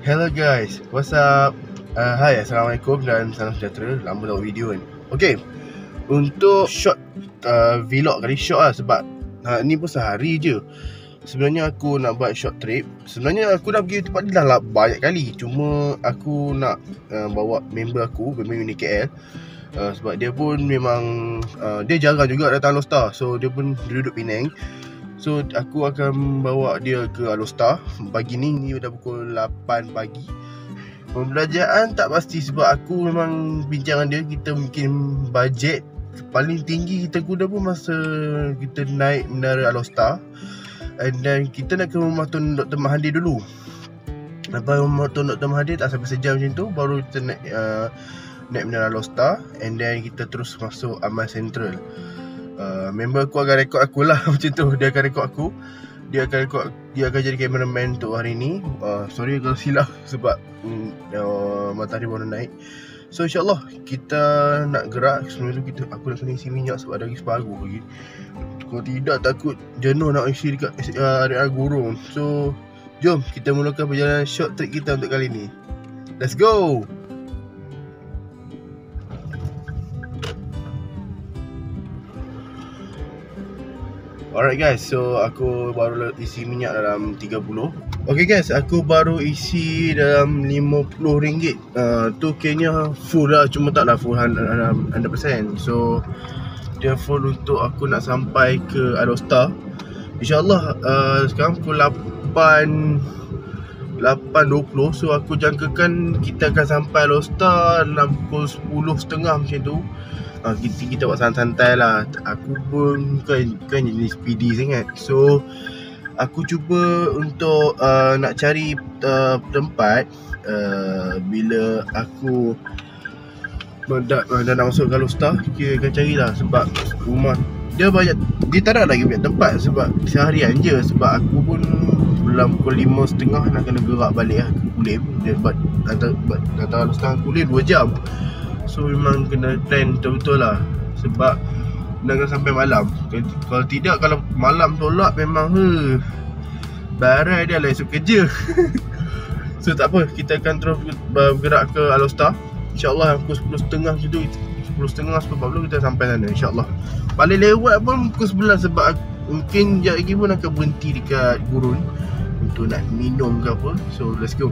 Hello guys, what's up? Hai, Assalamualaikum dan salam sejahtera. Lama tak buat video kan. Okay, untuk short vlog kali, short lah sebab ni pun sehari je. Sebenarnya aku nak buat short trip. Sebenarnya aku dah pergi tempat ni dah banyak kali. Cuma aku nak bawa member aku, member Uni KL. Sebab dia pun memang dia jarang juga datang Alostar. So dia pun duduk Penang. So aku akan bawa dia ke Alostar. Pagi ni dah pukul 8 pagi. Pembelajaran tak pasti sebab aku memang bincang dengan dia. Kita mungkin bajet paling tinggi kita guna pun masa kita naik menara Alostar. And then kita nak ke rumah Tun Dr. Mahathir dulu. Lepas rumah Tun Dr. Mahathir tak sampai sejam macam tu, baru kita naik menara Alostar. And then kita terus masuk Aman Central. Member aku akan rekod aku lah macam tu. Dia akan rekod aku. Dia akan jadi cameraman untuk hari ni. Sorry kalau silap sebab matahari baru naik. So insyaAllah kita nak gerak. Sebelum tu aku nak kena isi minyak sebab ada lagi separuh lagi. Kalau tidak takut jenuh nak isi dekat area gurung. So jom kita mulakan perjalanan short trip kita untuk kali ni. Let's go. Alright guys, so aku baru isi minyak dalam 30. Okay guys, aku baru isi dalam RM50. Tu kayaknya full lah, cuma taklah full 100%. So dia full untuk aku nak sampai ke Alostar. InsyaAllah sekarang pukul 8.20. So aku jangkakan kita akan sampai Alostar dalam pukul 10.30 macam tu. Kita buat santai-santai lah. Aku pun bukan jenis speedy sangat. So aku cuba untuk nak cari tempat bila aku dah nak masuk ke Alostar. Kita akan carilah sebab rumah dia banyak. Dia tak ada lagi banyak tempat sebab seharian je. Sebab aku pun dalam pukul 5.30 nak kena gerak balik lah ke Kulim. Dia datang Alostar Kulim 2 jam. So memang kena plan betul-betul lah. Sebab nak kena sampai malam. Kalau tidak, kalau malam tolak memang barai dia lah esok kerja. So tak apa, kita akan terus bergerak ke Alostar. InsyaAllah pukul 10.30 macam tu. 10.30 10.40 kita sampai sana insyaAllah. Paling lewat pun pukul 11 sebab mungkin sekejap lagi pun akan berhenti dekat gurun untuk nak minum ke apa. So let's go.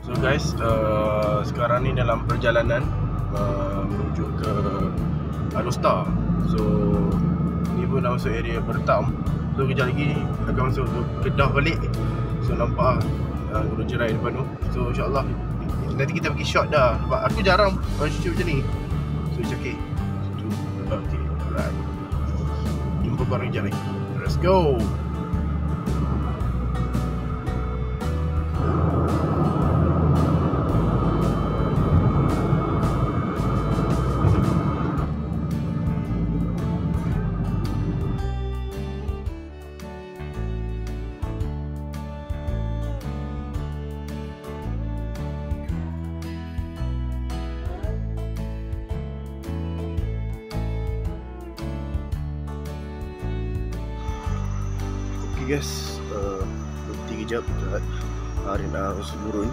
So guys, sekarang ni dalam perjalanan menuju ke Alostar. So ni pun dah masuk area Pertam. So kejap lagi akan masuk Kedah balik. So nampak Gunung Jerai depan tu. So insyaAllah nanti kita pergi shot dah. Sebab aku jarang shoot macam ni. So it's okay. Okay, alright. Jumpa korang kejap lagi. Let's go. Okay guys, berhenti kejap dekat arena Gurun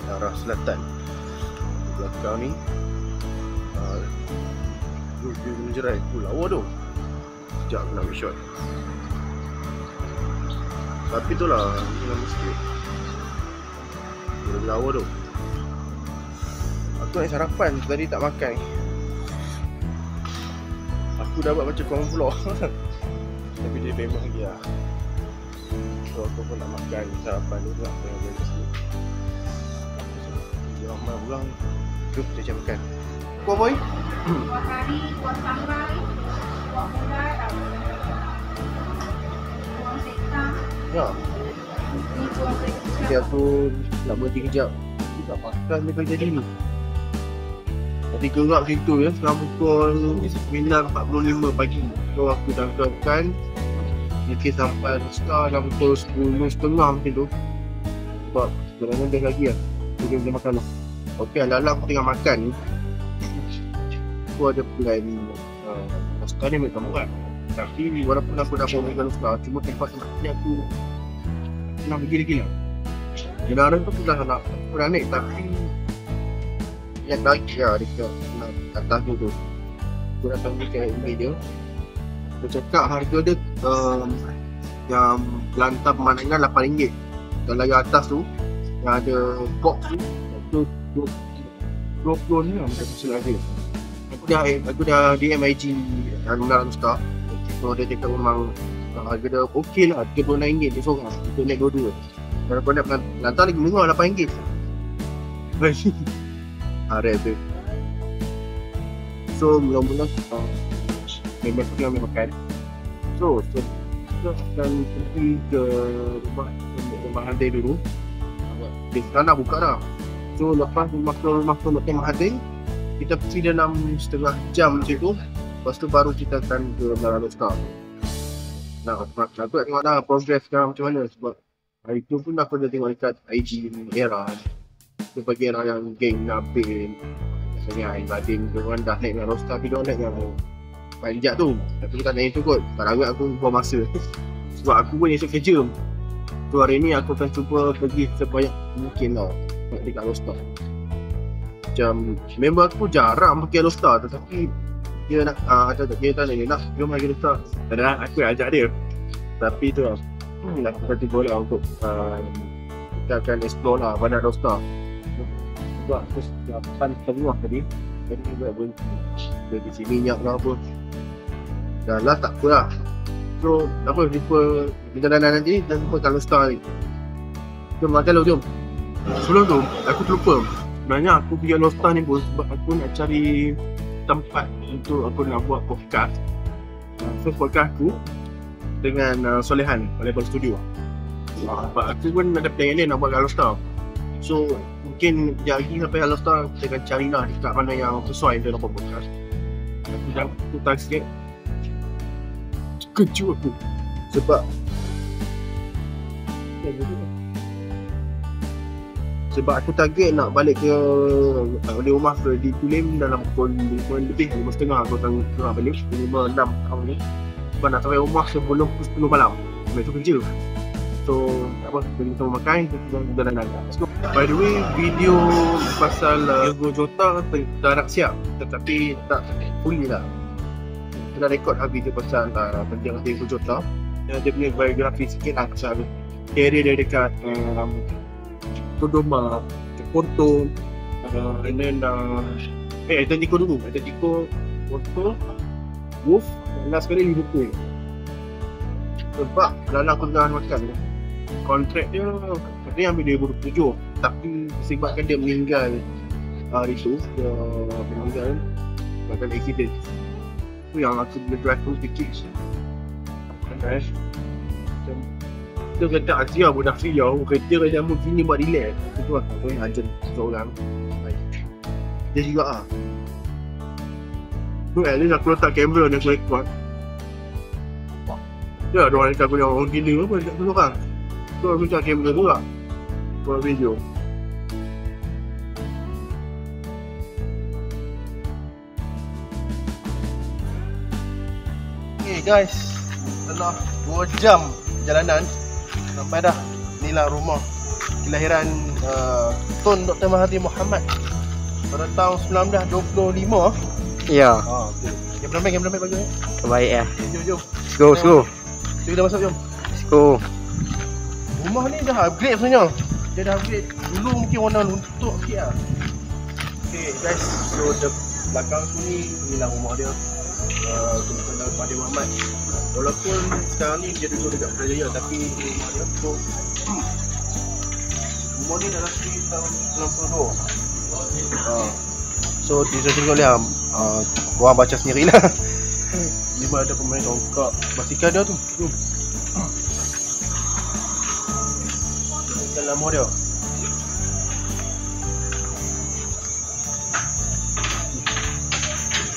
arah selatan. Di belakang ni Gunung Jerai. Lawa tu. Sekejap aku nak ambil shot. Tapi tu lah, ni lama sikit. Lawa tu. Aku nak sarapan, tadi tak makan. Aku dapat macam cornflour. Tapi dia memang lagi lah. So aku pun nak makan sarapan dulu lah. Aku yang boleh sini. Dia ramai orang. Jom kita cari makan. Kuah boy? Kuah kari, kuah sambal, kuah bulat, kuah sekam. Ya. Ni kuah sekam. Jadi aku nak berhenti kejap. Aku tak makan dia kerja ni. Nanti gerak macam tu ya. Sekarang pukul 9.45 pagi. So aku dah gerakkan. Mungkin sampai Alostar dalam pukul 10.30 macam tu. Sebab sebenarnya dah lagi lah. Kita boleh makan lah. Okey, alam-alam aku tengah makan ni. aku ada plan Star ni memang murah. Tapi walaupun aku dah pernah Star, cuma tempat ni aku nak pergi lagi lah. Kendaraan tu dah nak naik, tapi yang naik lah dekat atas tu aku datang dekat email dia. Dia cakap harga dia yang lantai pemandangan RM8. Kalau yang atas tu yang ada box tu 20 ni lah macam silap dia. Aku dah DM IG yang dalam Star. So dia cakap memang harga dia okey lah, RM36 dia seorang untuk naik dua-dua. Kalau kau nak lantai lagi murah RM8. Harap tu. So mula-mula member tu yang makan. So kita akan pergi ke rumah hantai dulu. Dia sekarang nak buka dah. So lepas rumah tu makan hantai, kita pergi dalam setengah jam macam tu. Lepas tu baru kita akan ke Menara Star. Nah, aku nak tengok dah progress sekarang macam mana. Sebab hari tu pun aku dah tengok dekat IG Era. Dia bagi Era yang geng Nabil, misalnya Ain Badin, diorang dah naik Menara Star, tapi diorang naik yang panjat tu. Tapi aku tak naik tu kot, tak agak aku buang masa. Sebab aku pun esok kerja. So hari ni aku akan cuba pergi sebanyak mungkin lah dekat Star. Macam member aku jarang pergi Star, tetapi dia nak dia tak nak jom pergi Star. Kadang aku ajak dia. Tapi tu lah, aku kata boleh lah untuk kita akan explore lah Bandar Star. Sebab aku siapan tengah tadi, jadi juga berhenti dari isi minyak lah apa. Dan lah tak apa lah. So apa, jumpa perjalanan nanti dan jumpa kat Star ni. Jom makan dulu, jom. Sebelum tu aku terlupa, sebenarnya aku pergi Star ni pun sebab aku nak cari tempat untuk aku nak buat podcast. So podcast aku dengan Solehan Label Studio. Sebab aku pun ada plan ni nak buat kat Star. So mungkin sekejap lagi sampai Star kita akan cari lah dekat mana yang sesuai untuk nak buat podcast. Aku dah putar sikit. Kejut aku sebab aku target nak balik ke rumah ke di Tulim dalam pukul 5 lebih, 5.30 aku tengah balik 5-6 tahun ni. Sebab nak sampai rumah sebelum pukul 10 malam. Sebab tu kerja. So apa, kita sama makan, kita jalan-jalan. By the way, video pasal Diego Jota dah nak siap, tetapi tak fully lah. Kita dah rekod habis dia pasal tentang Diego Jota. Dia punya biografi sikit lah pasal career dia dekat Dodoma, Porto, and then Atletico dulu, Porto, Wolf, dan last sekali Liverpool. Sebab dalam aku tengah makan, kontrak dia katanya ambil 2027, tapi disebabkan dia meninggal hari tu, dia meninggal bahkan accident. Tu yang aku boleh drive tu sikit. Dia kata Asia budak Riau, kerja macam begini buat relax. Itu lah, tu yang ajar seorang. Dia juga lah. Tu at least aku letak kamera dan aku record. Ya, ada orang kata aku yang orang gila apa dekat tu seorang. Tu aku letak kamera tu lah buat video. Okay guys, setelah 2 jam perjalanan sampai dah. Inilah rumah kelahiran Tun Dr. Mahathir Mohamad pada tahun 1925. Ya. Okay. Game ramai bagi ni. Terbaik ya. Jom. Let's go. Kita masuk, jom. Let's go. Rumah ni dah upgrade sebenarnya. Dia dah upgrade. Dulu mungkin warna luntuk sikit lah. Okay guys, so the belakang tu inilah rumah dia. Tun Dr. Mahathir Mohamad. Walaupun sekarang ni dia duduk dekat Putrajaya, tapi rumah dia tu rumah ni dah lagi tahun 92. So dia tengok lihat korang baca sendirilah. Ni pun ada pemain dongkak basikal dia tu. Dalam rumah dia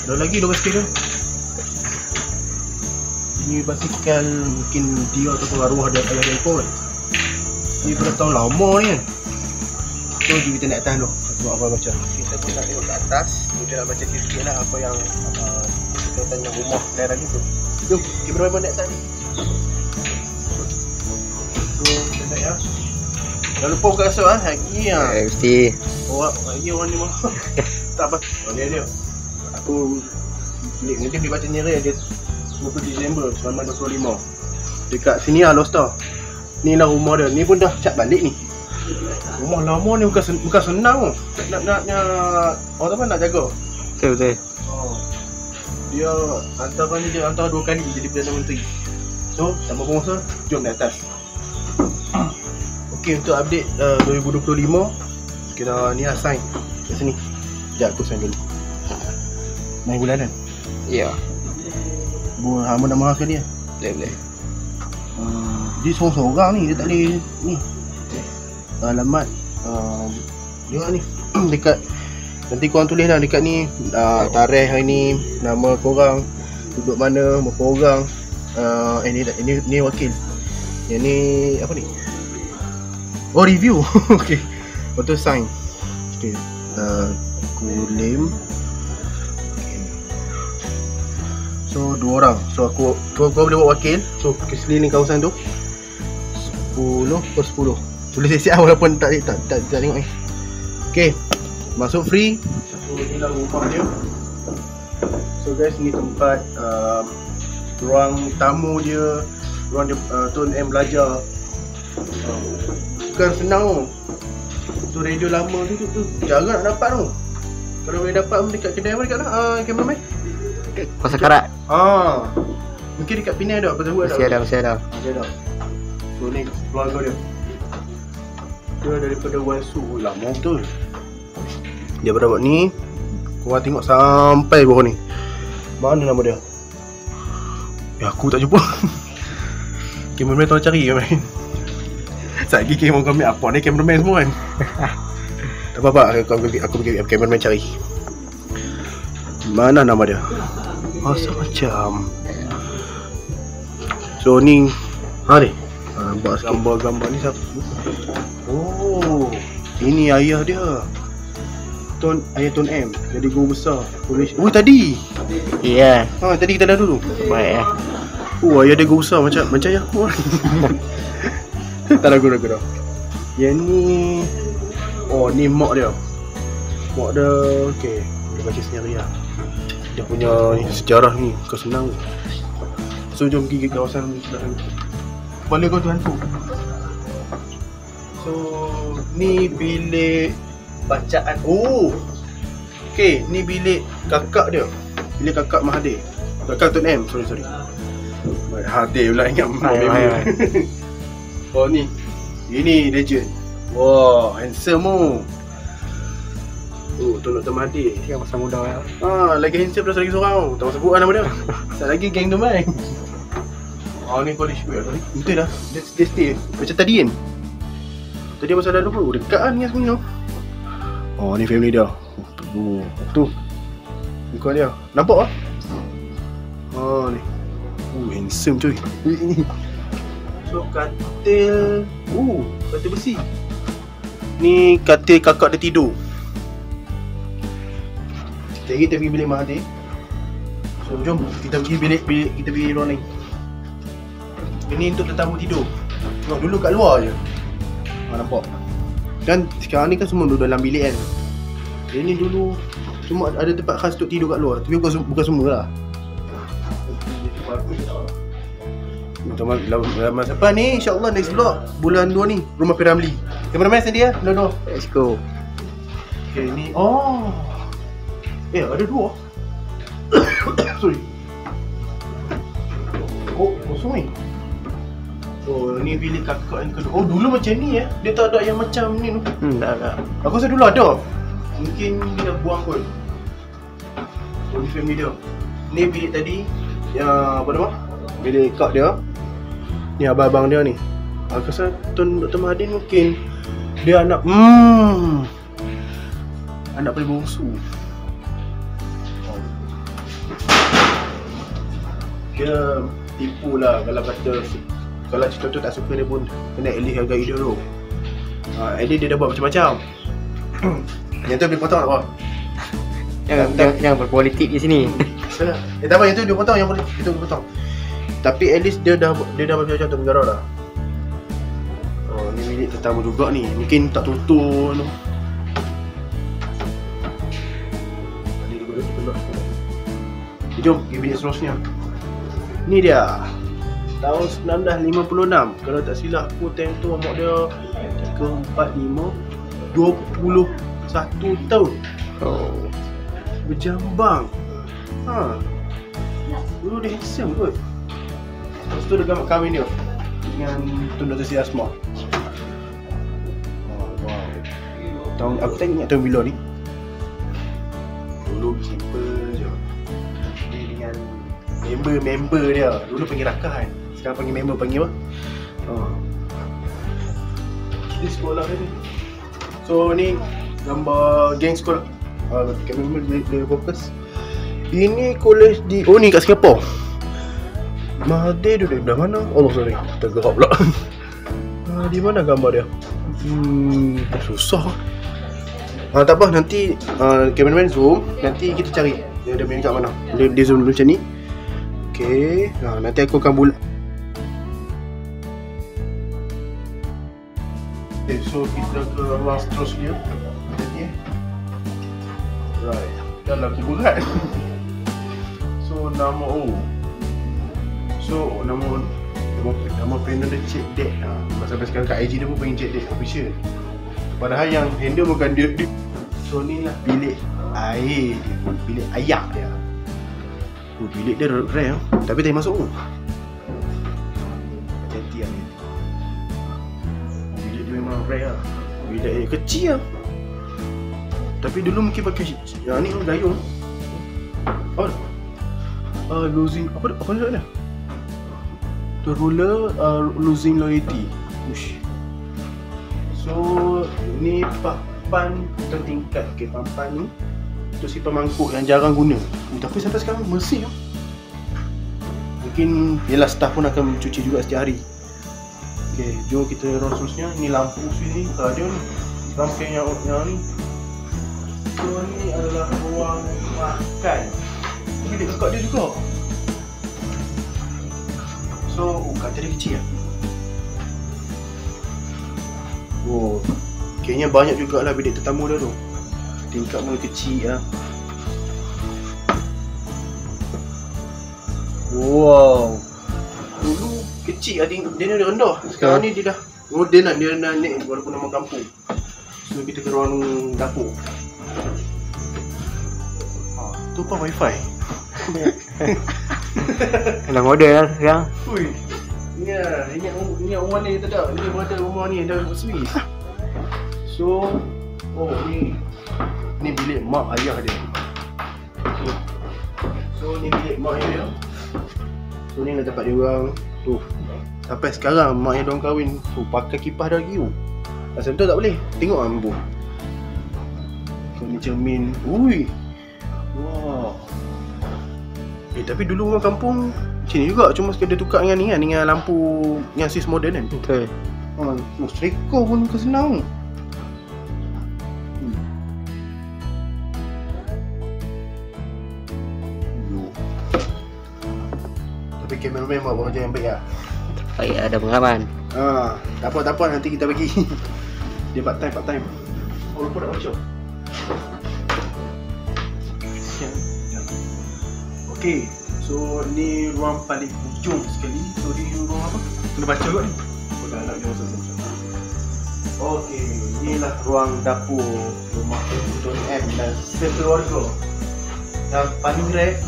ada lagi dua basikal dia. Ni basikal mungkin dia ataupun arwah dia ayah dia kot. Ni pada tahun lama ni kan. So kita naik atas dulu. Tengok apa baca. Kita pun nak tengok ke atas. Kita nak baca sikit lah apa yang berkaitan dengan rumah dan tadi tu. Jom, kita berapa naik atas ni. So, kita naik lah. Jangan lupa buka kasut lah. Lagi lah. Mesti. Lagi orang ni mah. Tak apa. Dia. Aku nanti boleh baca nyeri dia 20 Disember 1925. Dekat sini lah Lost Star. Ni lah rumah dia. Ni pun dah cat balik ni. Rumah lama ni bukan senang nak orang apa nak jaga. Betul. Dia antara 2 kali jadi Perdana Menteri. So, tanpa penguasa, jom naik atas. Okey, untuk update 2025 kita ni lah sign kat sini. Sekejap aku sign dulu. 9 bulan kan? Ya. Hamba nak marah sekali lah. Boleh. Dia seorang-seorang ni, dia tak boleh ni. Alamat tengok ni dekat, nanti korang tulis lah dekat ni tarikh hari ni, nama korang, duduk mana, berapa orang. Ini wakil. Yang ni apa ni? Oh, review. Okey. Lepas tu sign. Okey. Kulim. So 2 orang. So aku boleh buat wakil. So sekeliling kawasan tu 10/10. Tulis siap walaupun tak tengok ni. Okey. Masuk free. So inilah rumah dia. So guys, ni tempat ruang tamu dia. Ruang dia Tun M belajar. Bukan senang tu. Tu radio lama tu jarang nak dapat tu. Kalau boleh dapat dekat kedai apa dekat lah cameraman. Pasal karat. Mungkin dekat Penang ada, pasal buat Mesti ada. ada. So ni keluarga dia. Dia daripada Wansu. Lama betul. Dia berada ni. Korang tengok sampai bawah ni. Mana nama dia? Aku tak jumpa. Cameraman tolong cari cameraman. Sekejap lagi cameraman kami apa ni cameraman semua kan. Tak apa-apa, aku pergi cameraman cari. Mana nama dia? Masa macam. So ni ni nampak gambar-gambar ni siapa? Oh, ini ayah dia. Ayah Tun M. Jadi guru besar Malaysia. Oh, tadi. Ya. Tadi kita dah dulu. Baik. Ayah dia guru besar macam ayah aku. Tak lagu dah. Yang ni ni mak dia. Mak dia okey. Dia baca sendiri lah. Dia punya sejarah ni bukan senang. So jom pergi ke kawasan sebelah sana. Kepala kau tu hantu. So ni bilik bacaan. Okey, ni bilik kakak dia. Bilik kakak Mahathir. Kakak Tun M, sorry. Mahathir pula ingat. Oh ni. Ini legend. Wah, handsome tu. Tun Dr. Mahathir. Dia masa muda ya. Lagi handsome dah lagi seorang tu. Tak sebut nama dia. Sat lagi geng tu mai. Ni college wear tadi. Betul dah. Dia stay macam tadi kan. Tadi masa dah dulu dekat kan ni sebenarnya. Ni family dia. Tu. Muka dia. Nampak ah? Ni. Handsome cuy. So katil. Katil besi. Ni katil kakak dia tidur. Kita pergi bilik Mahathir. So jom kita pergi bilik kita pergi ruang lain. Ini untuk tetamu tidur. Tengok dulu kat luar je. Nampak. Kan sekarang ni kan semua duduk dalam bilik kan. Ini dulu cuma ada tempat khas untuk tidur kat luar. Tapi bukan semua lah. Masa depan ni insyaAllah next vlog bulan 2 ni rumah Piramli. Cameraman sendiri lah. No. Let's go. Okay ni. Ada 2. Sorry. Kosong ni. Ni bilik kakak yang kedua. Dulu macam ni dia tak ada yang macam ni tu. Tak. Aku rasa dulu ada. Mungkin dia dah buang kot. Ni family dia. Ni bilik tadi yang apa nama? Bilik kak dia. Ni abang-abang dia ni. Aku rasa Tun Dr. Mahathir mungkin dia anak anak paling bongsu. Dia tipu lah kalau kata. Kalau cerita tu tak suka dia pun kena elih hargai dia dulu. Elih dia dah buat macam-macam. Yang tu boleh potong tak apa? Jangan berpolitik di sini. Salah. Tak apa, yang tu dia potong, yang boleh kita boleh potong. Tapi at least dia dah macam tu menggarau dah. Oh, ni bilik tetamu juga ni. Mungkin tak tutup tu. Jom pergi bilik seterusnya. Ni dia. Tahun 1956. Kalau tak silap aku time tu umur dia 3, 4, 5 21 tahun. Oh. Berjambang. Dulu dia handsome kot. Lepas tu dia kahwin dia dengan Tun Dr. Sri Asma. Wow. Aku tak ingat tahun bila ni. Dulu simple je. Dia dengan member dia. Dulu panggil rakan. Sekarang panggil member, panggil apa? Ini sekolah ni. So ni gambar geng sekolah. Kat member dia fokus. Ini college di... Oh ni kat Singapore. Mahathir duduk di mana? Allah sorry, tergerak pula. Di mana gambar dia? Susah. Tak apa, nanti cameraman zoom. Nanti kita cari dia main kat mana. Dia zoom dulu macam ni. Okay, nanti aku akan bulat. Okay, so kita ke ruang seterusnya. Right, dah laku berat. So nama panel dia Cik Dek. Sampai sekarang kat IG dia pun panggil Cik Dek official. Padahal yang handle bukan dia. So ni lah bilik air dia, bilik ayak dia. Bilik dia rare tapi tak masuk. Cantik lah. Bilik dia memang rare lah. Bilik air kecil lah. Tapi dulu mungkin pakai yang ni gayung. Losing apa dia? The ruler losing loyalty. Ush. So ni papan tertingkat. Okay, papan ni untuk simpan mangkuk yang jarang guna. Tapi sampai sekarang bersih. Mungkin yelah staff pun akan mencuci juga setiap hari. Okay, jom kita ruang seterusnya. Ni lampu sini tak ada ni. Lampu yang ni. So ni adalah ruang makan. Bilik kakak dia juga. So, kaca dia kecil lah. Oh, kayaknya banyak jugalah bilik tetamu dia tu. Tingkat pun kecil lah. Wow. Dulu kecil lah, dia dah rendah. Sekarang ni dia dah modern lah, dia dah naik walaupun nama kampung. So, kita ke ruang dapur. Tu apa wifi? Dah model lah sekarang. Ui. Ingat rumah ni tak? Dia model rumah ni dah Swiss. So, ni bilik mak ayah dia. So ni bilik mak ayah dia. So ni lah tempat dia orang. Tu. Sampai sekarang mak ayah dia orang kahwin. Tu pakai kipas dah lagi tu. Asal tu tak boleh. Tengok ambu. So ni cermin. Ui. Wow. Tapi dulu orang kampung macam ni juga, cuma sekadar tukar dengan ni kan, dengan lampu yang Swiss modern kan. Betul. Streko pun kesenang. Tapi kameraman buat kerja yang baik lah. Baik, ada pengalaman. Tak apa, nanti kita bagi. Dia part time. Oh, lupa nak baca. Okay, so ni ruang paling ujung sekali. So ni ruang apa? Kena baca kot ni. Dah nak jawab satu-satu. Okay, inilah ruang dapur rumah Tun M dan sekeluarga. Dan paling rare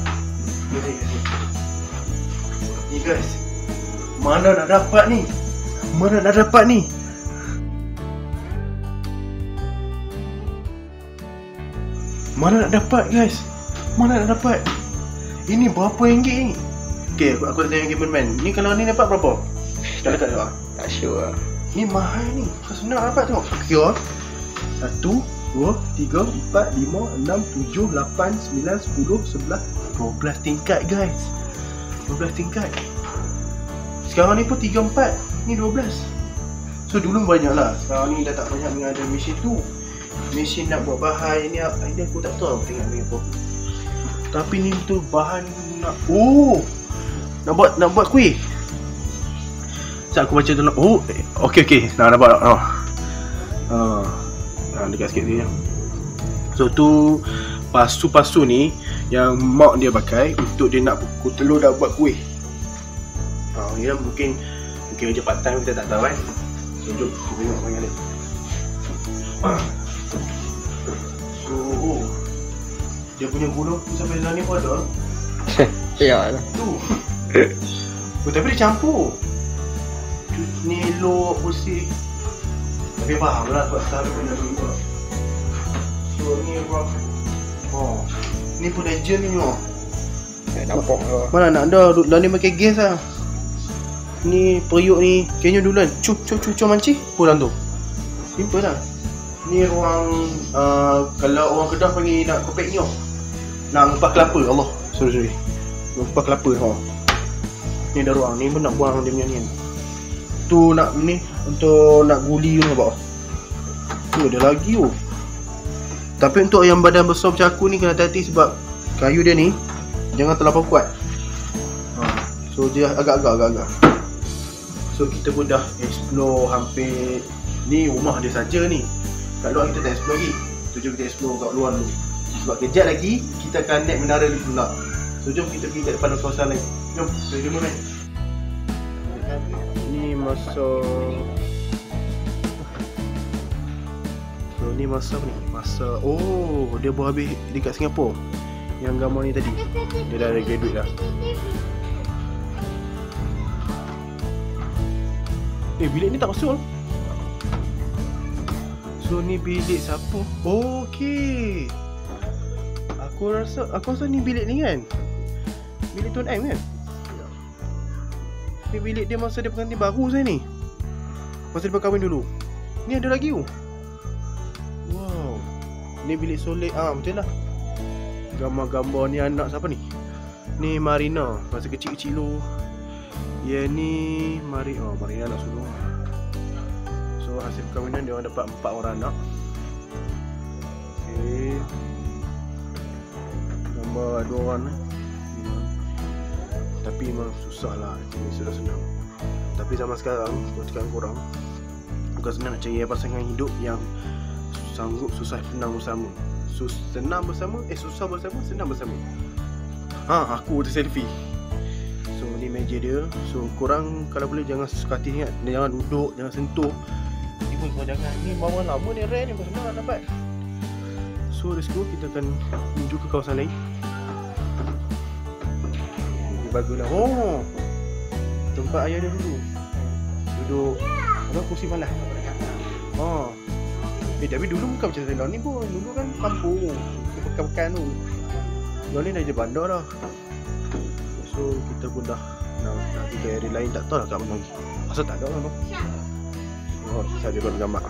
ni guys. Mana nak dapat ni? Mana nak dapat guys? Mana nak dapat? Ini berapa ringgit ni? Okay, aku tanya cameraman. Ni kalau ni dapat berapa? Dah dekat tak? Tak sure lah. Ni mahal ni. Kau senang dapat tengok. Kira 1, 2, 3, 4, 5, 6, 7, 8, 9, 10, 11, 12 tingkat guys. 12 tingkat. Sekarang ni pun 3, 4. Ni 12. So dulu banyak lah. Sekarang ni dah tak banyak dengan ada mesin tu. mesin nak buat bahan ni aku tak tahu aku tengok ni apa. Tapi ni tu bahan nak nak buat kuih. Sekejap aku baca tu nak. Okey. Nak nampak tak? Dekat sikit ni. So tu pasu-pasu ni yang mak dia pakai untuk dia nak pukul telur dah buat kuih. Ya mungkin kerja part time kita tak tahu kan. So jom kita tengok macam mana. So dia punya gula sampai dalam ni pun ada. Ya lah. Tapi dia campur. Ni elok bersih. Tapi faham lah sebab selalu benda tu. So ni rock. Ni pun legend ni tengok. Nampak lah. Mana nak ada dalam ni pakai gas lah. Ni periuk ni kayaknya duluan. Cup manci pulang tu. Simple lah. Ni ruang kalau orang Kedah panggil nak kepek nyoh. Nak ngupas kelapa. Allah. Sorry. Ngupas kelapa Ni dah ruang. Ni pun nak buang dia punya ni. Tu nak ni untuk nak guli tu nampak. Tu ada lagi tu. Tapi untuk yang badan besar macam aku ni kena hati-hati sebab kayu dia ni jangan terlalu kuat. So dia agak-agak. So kita pun dah explore hampir ni rumah dia saja ni. Kat luar kita tak explore lagi. So jom kita explore kat luar dulu. Sebab kejap lagi kita akan naik menara ni pula. So jom kita pergi kat depan kawasan lain. Jom, kita jumpa kan. Ni masa ni masa apa ni? Masa dia baru habis dekat Singapura. Yang gambar ni tadi. Dia dah ada graduate dah. Bilik ni tak masuk. So ni bilik siapa? Okey. Aku rasa ni bilik ni kan. Bilik Tuan M kan? Ni bilik dia masa dia pengantin baru saya ni. Masa dia berkahwin dulu. Ni ada lagi tu. Wow. Ni bilik soleh. Betul lah. Gambar-gambar ni anak siapa ni? Ni Marina. Masa kecil-kecil dulu. Ya ni Marina anak sulung. So hasil perkahwinan dia orang dapat 4 orang anak. Okey. Gambar 2 orang Tapi memang susah lah. Ini sudah senang. Tapi zaman sekarang aku cakap korang, bukan senang nak cari pasangan hidup yang sanggup susah senang bersama. Susah bersama, senang bersama. Aku selfie. So ni meja dia. So korang kalau boleh jangan suka hati ingat, jangan duduk, jangan sentuh. Ni pun korang jangan. Ni bawa lama ni rare ni, bukan senang nak dapat. So let's go, kita akan menuju ke kawasan lain. Baguslah. Tempat ayah dia dulu. Duduk kursi malas. Tapi dulu bukan macam salon ni pun. Dulu kan kampung. Pekan-pekan tu. Sekarang ni dah jadi bandar dah. So kita pun dah nak pergi ke area lain. Tak tahu lah kat mana lagi. Asal tak ada lah. Saya buat gambar.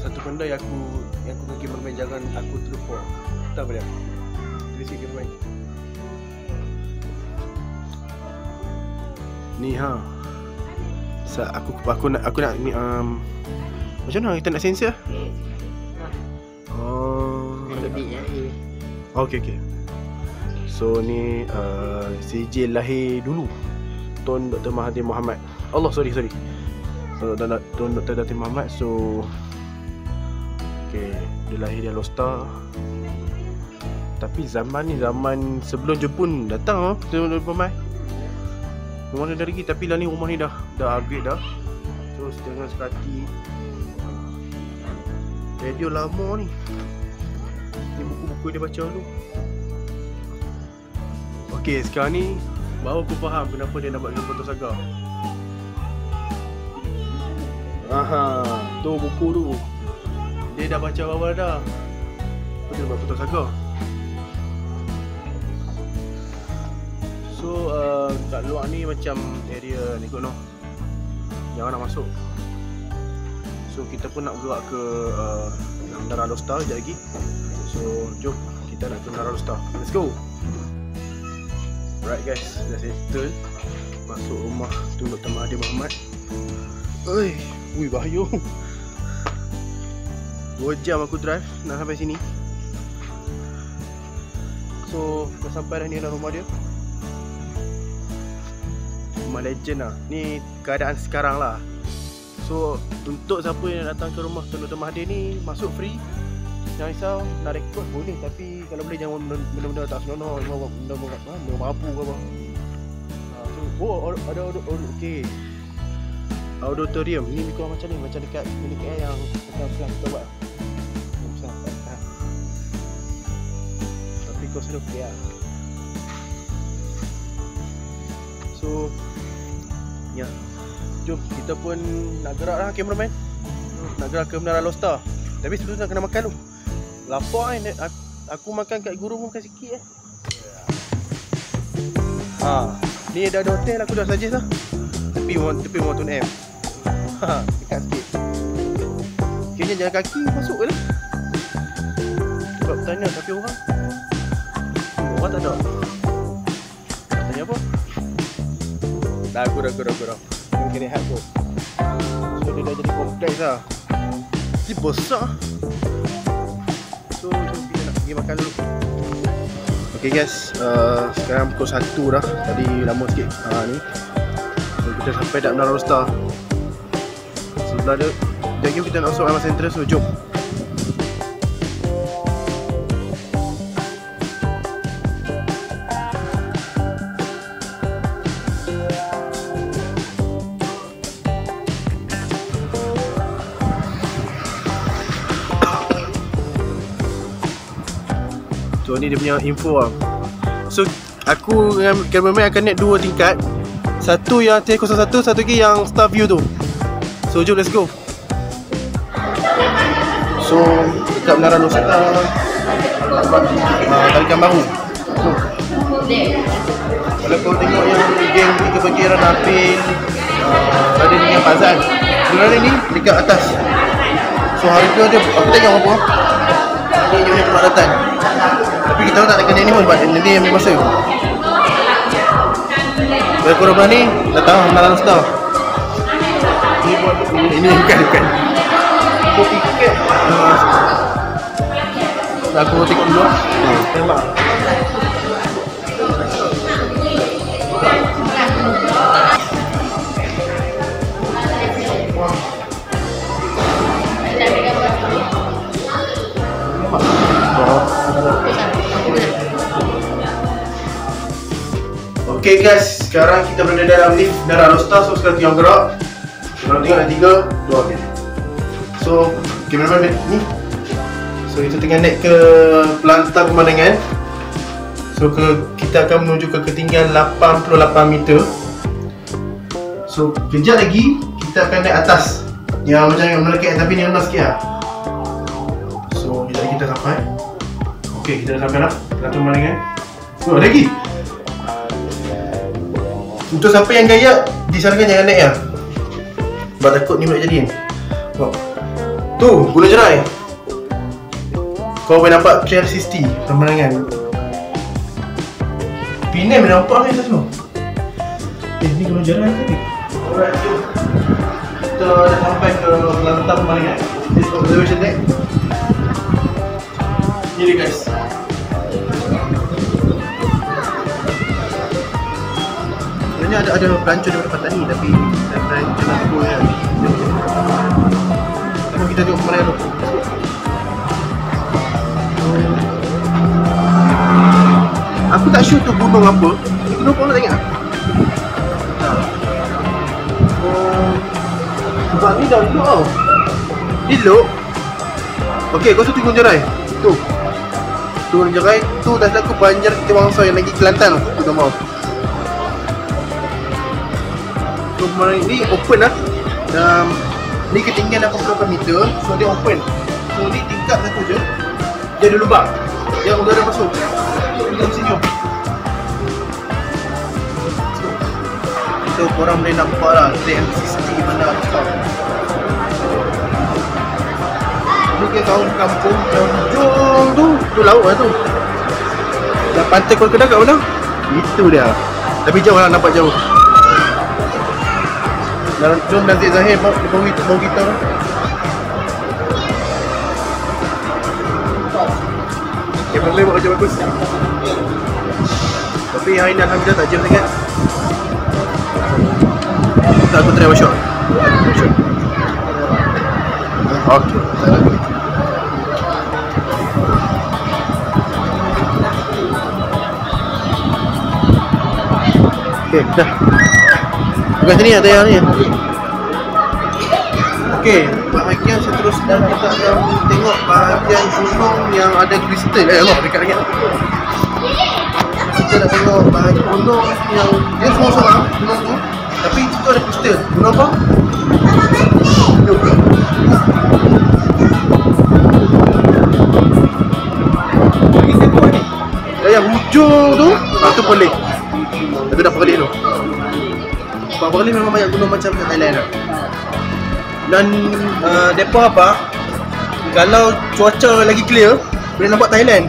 Satu benda yang aku pergi bermain jangan aku terlupa. Tak apa dia. Jadi sikit bermain. Ni aku nak ni macam mana kita nak sensor? Okey. So ni sijil lahir dulu Tun Dr. Mahathir Mohamad. Sorry. Tun Dr. Mahathir Mohamad. So okey, dia lahir di Alostar. Tapi zaman sebelum Jepun datang Tun Dr. Mahathir. Rumah ni dah lagi, tapi lah ni rumah ni dah upgrade dah. So jangan sekati. Radio lama ni. Ni buku-buku dia baca dulu. Okey, sekarang ni baru aku faham kenapa dia nak buat foto saga. Tu buku tu. Dia dah baca awal dah. Dia buat foto saga. So kat luar ni macam area ni kot noh. Jangan nak masuk. So kita pun nak gerak ke Menara Alostar sekejap lagi. So jom kita nak ke Menara Alostar. Let's go. Alright guys, dah settle. Masuk rumah Tun Dr. Mahathir Mohamad. Ui bahaya. 2 jam aku drive nak sampai sini. So dah sampai dah ni dalam rumah dia. Rumah legend lah. Ni keadaan sekarang lah. So untuk siapa yang datang ke rumah Tun Dr. Mahathir ni, masuk free. Jangan risau, nak record boleh, tapi kalau boleh jangan benda-benda tak senonoh, benda mabuk ke apa. So ada okey. Auditorium ni lebih kurang macam ni, macam dekat milik yang pelan-pelan kita buat. Tapi kau selalu okey lah. So ya, jom kita pun nak gerak lah cameraman. Nak gerak ke Menara Lost Star. Tapi sebelum tu nak kena makan tu. Lapar kan, aku makan kat guru pun makan sikit ni dah ada hotel, aku dah suggest lah. Tepi Mountain M. Dekat sikit. Kayaknya jalan kaki masuk ke lah. Sebab tanya tapi orang tak ada. Nak tanya apa? Dah aku dah. Dia kena rehat tu. So dia dah jadi kompleks lah. Dia besar. So jom kita nak pergi makan dulu. Okay guys, sekarang pukul 1 dah. Tadi lama sikit ni. So kita sampai dah Menara Lost Star. Sebelah dia, lagi kita nak masuk Amal Central. So jom. So ni dia punya info lah. So aku dengan cameraman akan naik 2 tingkat. Satu yang T01, satu lagi yang Star View tu. So jom let's go. So dekat Menara Lost Star tarikan baru. So kalau kau tengok yang geng 3 bagian Napil, ada dengan Fazal, sebenarnya ni dekat atas. So harga dia aku tengok apa, dia punya pemadatan. Tapi kita tak nak kena ni pun sebab nanti ambil masa. Kalau korang berani, datang Menara Lost Star. Ini bukan. Aku tiket. Aku tengok dulu. Tembak. Okay guys, sekarang kita berada dalam lift Menara Lost Star. So sekarang yang gerak. Kalau tengok ada 3, 2 okay. So cameraman ni. So kita tengah naik ke pelantar pemandangan. So kita akan menuju ke ketinggian 88 meter. So kejap lagi kita akan naik atas, yang macam yang melekat tapi ni rendah sikit lah. So kejap lagi kita sampai. Okay, kita dah sampai lah pelantar pemandangan. So ada lagi. Untuk siapa yang gaya, disarankan jangan naik lah, sebab takut ni boleh jadi kan. Tu, Gunung Jerai. Kau boleh nampak 360 pemandangan. Penang boleh nampak ni satu. Ni Gunung Jerai tadi. Alright, jom. Kita dah sampai ke pelantar pemandangan. This observation deck. Ni dia guys. Sebenarnya ada pelancong daripada Patani, tapi saya pelancong nak tunggu kan. Tapi kita tengok pemandangan dulu. Aku tak sure tu gunung apa. Ni gunung apa nak tengok? Sebab ni dah elok tau. Elok. Ok, kau tu Gunung Jerai. Tu Gunung Jerai. Tu dah aku Banjar Setiawangsa yang lagi Kelantan tu dah mau. So pemandangan ni open lah. Ni ketinggian 88 meter. So dia open. So ni tingkat satu je. Dia ada lubang yang udara masuk. Kita senyum. So korang boleh nampak lah 360 mana cakap. Ni ke kampung yang hujung tu laut lah tu. Dah pantai Kuala Kedah kat mana? Itu dia. Tapi jauh lah, nampak jauh. Jom Nazir Zahir bawa kita lah. Boleh buat kerja bagus. Tapi hari ni alhamdulillah tak jam sangat. Tak, aku try one shot. Okay. Okay, dah. Bukan sini ada yang ni. Okay, bahagian seterusnya kita akan tengok bahagian gunung yang ada kristal. Allah, dekat-dekat. Kita nak tengok bahagian gunung yang dia seorang gunung tu, tapi situ ada kristal. Gunung apa? Jom. Lagi tengok ni. Yang hujung tu, tu Perlis. Itu dah Perlis tu. Perlis memang banyak gunung macam kat Thailand lah. Dan depa apa, kalau cuaca lagi clear boleh nampak Thailand.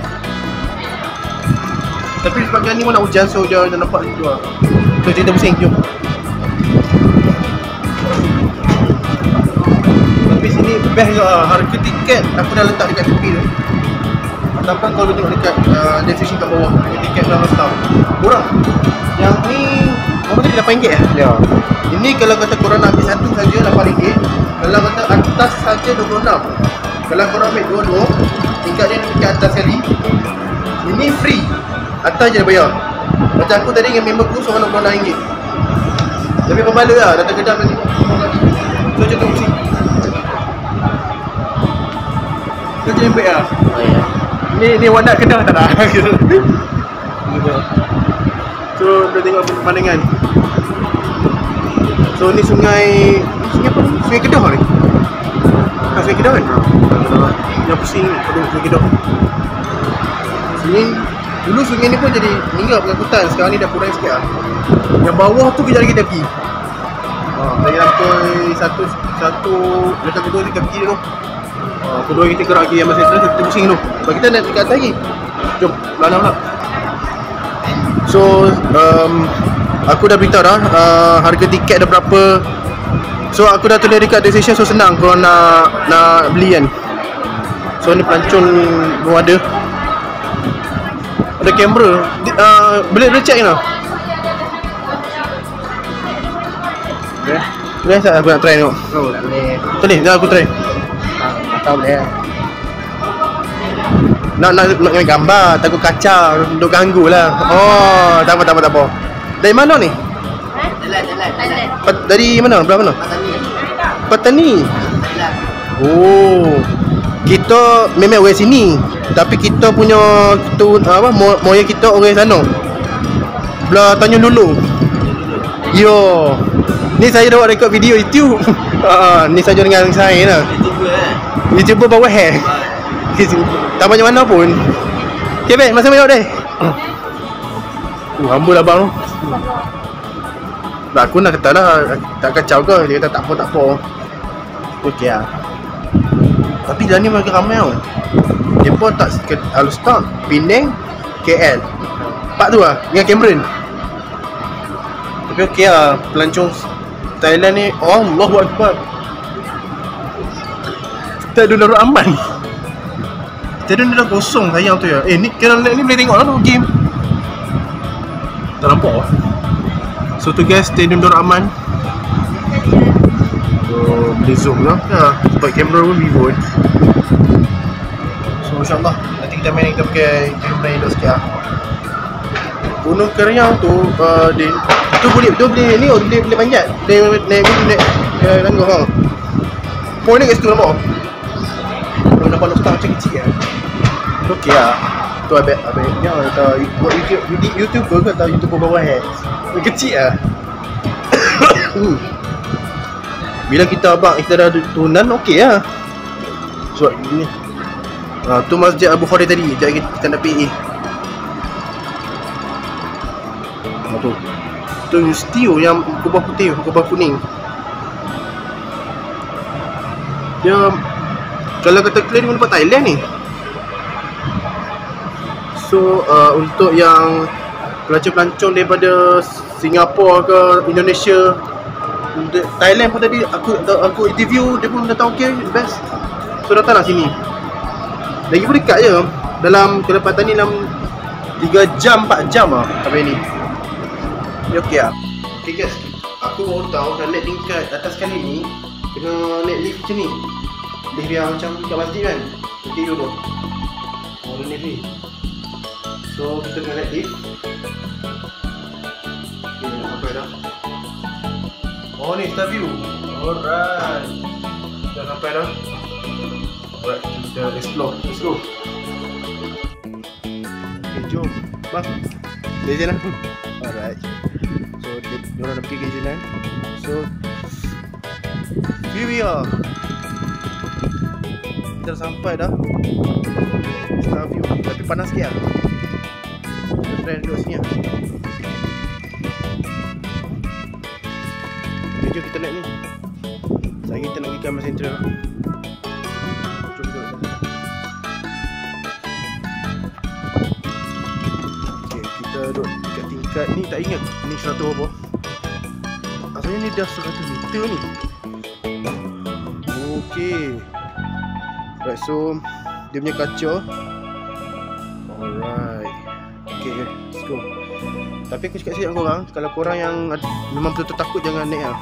Tapi sebagian ni pun nak hujan, so hujan dah nampak situ lah. So cerita pusing, jom. Tapi sini best juga, harga tiket aku dah letak dekat tepi tu. Ataupun kalau tengok dekat description kat bawah, harga tiket dalam staff murah. Yang ni berapa tadi, RM8 eh? Ya. Ini kalau kata korang nak ambil satu saja RM8. Kalau kata atas saja RM26. Kalau korang ambil dua-dua, tingkat dia dekat atas sekali, ini free. Atas je dah bayar. Macam aku tadi dengan member aku seorang RM26. Tapi pembala lah, datang kedap nanti. So macam tu mesti. So macam baik lah. Ni warna Kedah tak nak. So dah tengok pemandangan. So ni sungai apa ni? Sungai Kedah ni? Sungai Kedah kan? Yang pusing, aduh Sungai Kedah. Sini, dulu sungai ni pun jadi meninggal pengangkutan. Sekarang ni dah kurang sikit lah. Yang bawah tu kejar lagi kaki. Dari lantai satu dekat kedua ni kaki dia tu. Kedua kita gerak lagi yang masih terus, kita pusing tu. Sebab kita nak dekat atas lagi. Jom, belakang pula. So, aku dah beritahu dah harga tiket dah berapa. So aku dah tulis dekat description, so senang kalau nak beli kan. So ni pelancong pun ada. Ada kamera. Boleh check kan? Boleh tak aku nak try tengok? Oh, tak boleh. Boleh, dah aku try. Tak boleh. Nak ambil gambar, takut kacau, duk ganggu lah. Oh, tak apa. Dari mana ni? Thailand. Dari mana? Belah mana? Petani. Oh. Kita memang orang sini, tapi kita punya tu apa, moya kita orang sana. Belah Tanjung Dulu. Yo. Ni saya dah buat rekod video YouTube. Ni saja dengan saya lah. YouTuber bawa hair. Tak banyak mana pun. Okay, baik, masa banyak deh. Hamba lah bang tu. Tak, aku nak kata lah, tak kacau ke? Dia kata tak apa. Okey lah. Tapi jalan ni lagi ramai tau. Dia pun tak Alstar, Penang, KL. Empat tu lah, dengan Cameron. Tapi okey lah, pelancong Thailand ni, Allahu Akbar. Kita ada Darul Aman. Stadium dia dah kosong sayang tu ya. Ni kira ni boleh tengok lah tu game. Tak nampak lah. So tu guys, Stadium Darul Aman. So boleh zoom lah. Sebab kamera pun Vivo ni. So insyaAllah nanti kita main, kita pakai kamera elok sikit lah. Gunung Keryang tu tu boleh ni, boleh panjat. Naik tangguh tau. Point ni kat situ nampak. Kalau nampak lobster macam kecil kan. Okey lah. Tu abang-abangnya atau buat YouTuber ke atau YouTuber bawah hair. Kecil lah. Bila kita dah turunan, okey lah. So ni tu Masjid Abu Khadir tadi. Sekejap lagi kita nak pergi. Tu Stio yang kubah putih, kubah kuning. Dia kalau kata clear ni nampak Thailand ni. So untuk yang pelancong-pelancong daripada Singapura ke Indonesia, Thailand pun tadi aku interview, dia pun datang okey, best. So datanglah sini. Lagi pun dekat je. dalam kelepatan ni dalam 3 jam 4 jam lah sampai ni. Ni okey lah. Okay guys, aku baru tahu dah naik tingkat atas kali ni kena naik lift macam ni. Lift yang macam kat masjid kan. Jadi dulu ni lift. So kita kena naik lift. Okay, sampai dah. Oh ni star view. Alright, dah sampai dah. Alright, kita explore. Let's go. Okay, jom bang. Dari sana. Alright. So diorang dah pergi ke jalan. So here we are. Kita dah sampai dah. Star view. Tapi panas sikit lah. Kita try duduk sini lah. Okay, jom kita naik ni. Sekejap kita nak pergi Kemas Central lah. Jom duduk sana. Okay, kita duduk dekat tingkat ni. Tak ingat ni 100 berapa. Asalnya ni dah 100 meter ni. Okay. Right, so dia punya kaca. Alright. Okay, let's go. Tapi aku cakap sikit dengan korang, kalau korang yang memang betul-betul takut, jangan naik lah.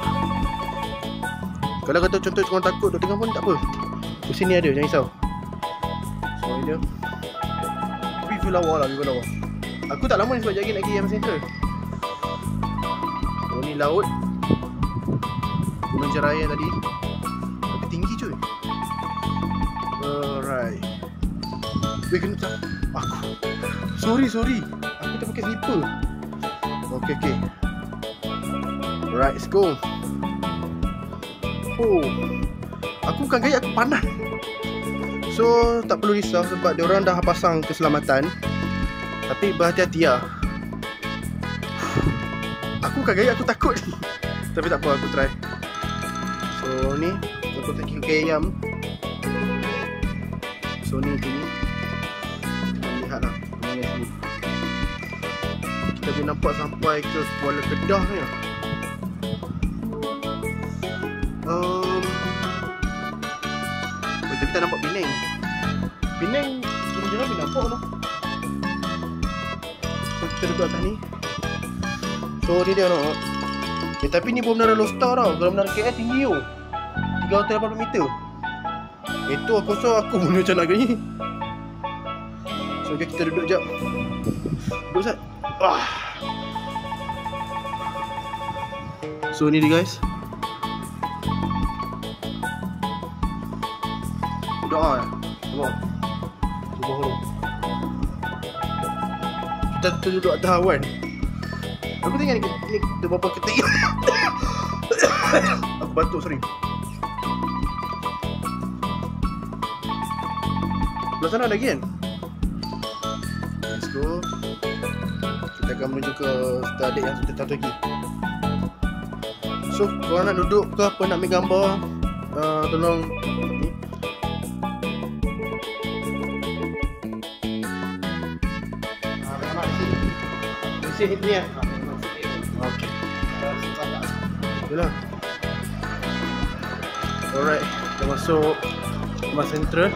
Kalau kata contoh korang takut duduk tengah pun tak apa. Di sini ada, jangan risau. So ni dia. Tapi view lawa lah, view lawa. Aku tak lama ni sebab lagi nak pergi Kemas Central. So ni laut Gunung Jeraya tadi. Tapi tinggi cuy. Alright. Weh, kena tak? Aku Sorry aku tak pakai slipper. Okay. Alright, let's go. Oh, aku bukan gaya, aku panas. So tak perlu risau sebab diorang dah pasang keselamatan. Tapi berhati-hati lah. Aku bukan gaya, aku takut. Tapi tak apa, aku try. So ni aku tak kira ayam. So ni kita lihat lah. Kita boleh nampak sampai ke Kuala Kedah ni lah. Tapi tak nampak Penang. Penang jangan boleh nampak tu. So kita duduk atas ni. So ni dia nak. Tapi ni bukan menara Lostar tau. Kalau menara KL tinggi tu 380 meter. Itu aku rasa aku pun macam nak gini. So okay, kita duduk jap. Duduk Ustaz. So ni dia guys. Doa ya. Cuba dulu. Kita duduk atas awan. Aku tengok ni kita berapa ketik. Aku batuk, sorry. Belah sana ada lagi kan? Let's go. Kita akan menuju ke study yang kita satu lagi. So, korang nak duduk ke apa, nak ambil gambar, tolong ni. Di sini ni ya. Okey. Itulah. Alright, kita masuk Kemas Central.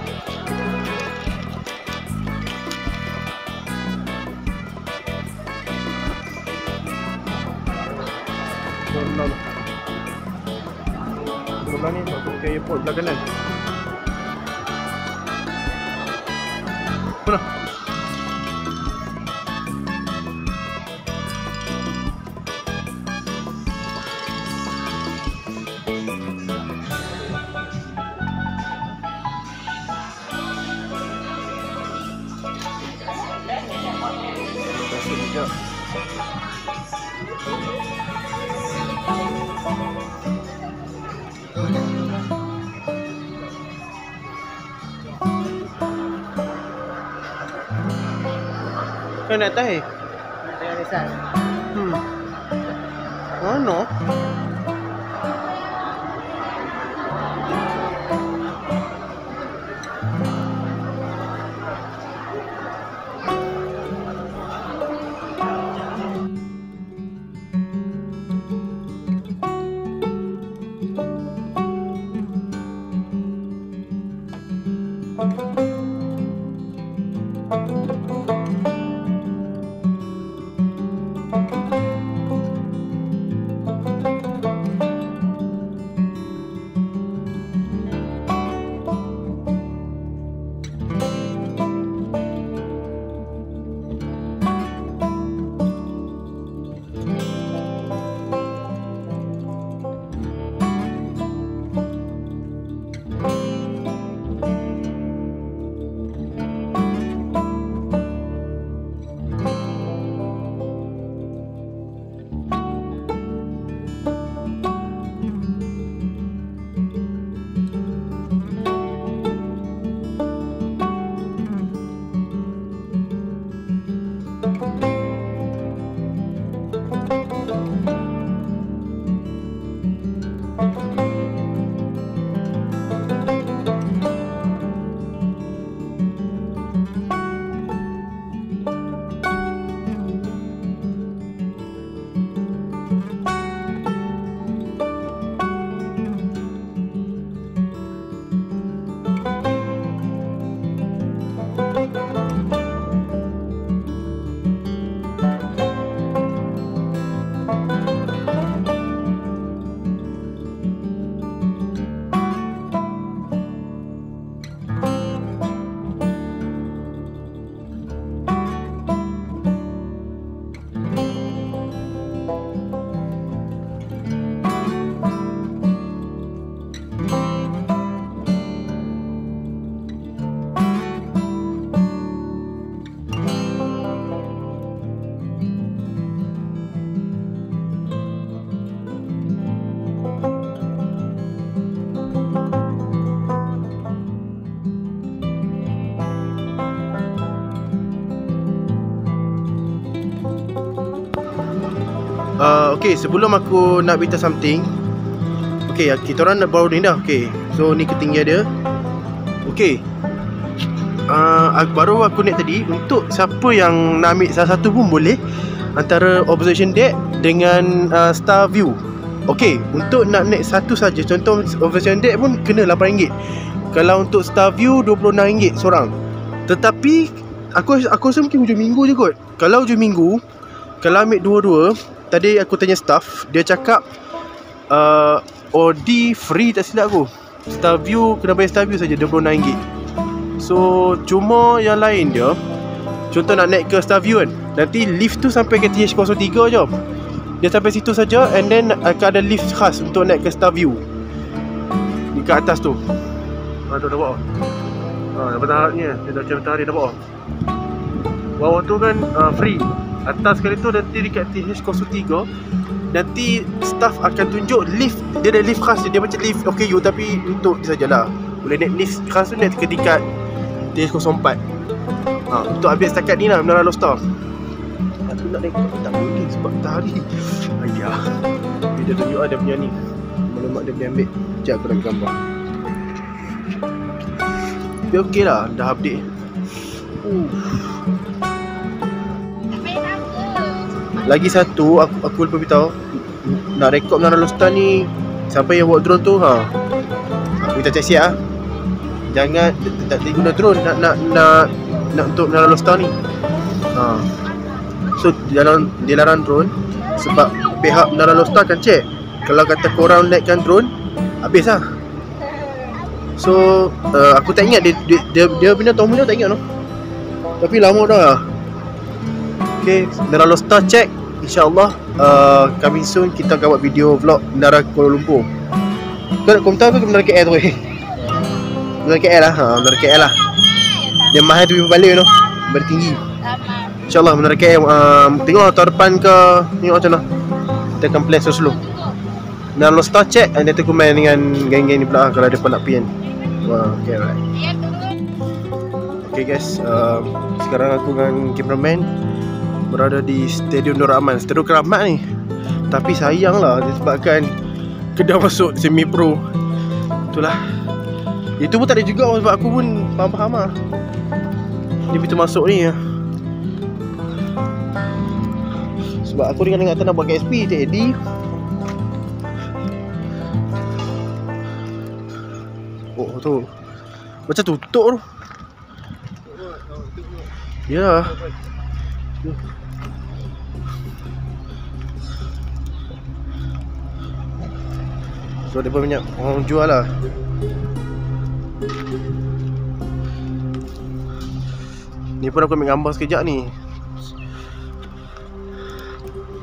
Sebelah ni aku pakai airport belah kanan. Mana? Kau nak tahu? Tengah desan. Mana? Okay, sebelum aku nak beritahu something. Okay, kita orang nak baru ni dah. Okay, so ni ketinggian dia. Okay, baru aku naik tadi. Untuk siapa yang nak ambil salah satu pun boleh, antara observation deck dengan star view. Okay, untuk nak naik satu saja, contoh observation deck pun kena RM8. Kalau untuk star view RM26 seorang. Tetapi aku rasa mungkin hujung minggu je kot. Kalau hujung minggu, kalau ambil dua-dua, tadi aku tanya staff, dia cakap OD free tak silap aku. Star view, kena bayar star view saja RM26. So cuma yang lain dia, contoh nak naik ke star view kan, nanti lift tu sampai ke TH03 je. Dia sampai situ saja, and then akan ada lift khas untuk naik ke star view di kat atas tu. Tu nampak. Dapat tahapnya, dia dah macam matahari nampak. Bawah tu kan free. Atas sekali tu nanti dekat TH03, nanti staff akan tunjuk lift. Dia ada lift khas dia macam lift OKU, tapi untuk dia sajalah. Boleh naik lift khas tu naik ke dekat TH04. Untuk ambil setakat ni lah Menara Lost Star. Aku nak naik tak boleh sebab matahari. Ayah, dia tunjuk dia punya ni, maklumat dia boleh ambil. Sekejap aku nak gambar. Tapi okey lah, dah update. Lagi satu, aku lupa beritahu, nak rekod Menara Lost Star ni, siapa yang bawa drone tu, aku minta cek siap jangan tak guna drone nak untuk Menara Lost Star ni. So dia larang drone sebab pihak Menara Lost Star akan cek. Kalau kata korang naikkan drone, habis lah. So aku tak ingat dia bina tahun mana, tak ingat no. Tapi lama dah. Okay, Menara Lost Star check. InsyaAllah coming soon kita akan buat video vlog Menara Kuala Lumpur. Kau nak komentar ke Menara KL tu? Menara KL lah, Menara KL lah. Dia mahal tu balik no, bertinggi. InsyaAllah Menara KL tengok tahun depan ke, tengok macam mana. Kita akan plan slow. Menara Lost Star check, and nanti aku main dengan geng-geng ni pula kalau dia pun nak pergi kan. Okay, alright. Okay guys, sekarang aku dengan cameraman berada di Stadium Nur Rahman, Stadium Keramat ni. Tapi sayang lah disebabkan kena masuk semi pro. Itulah. Itu pun tak ada juga sebab aku pun faham-faham lah. Dia pintu masuk ni. Sebab aku dengan nak buat KSP, tak edit. Oh tu, macam tutup tu. Ya. So dia pun banyak orang jual lah. Ni pun aku ambil gambar sekejap ni.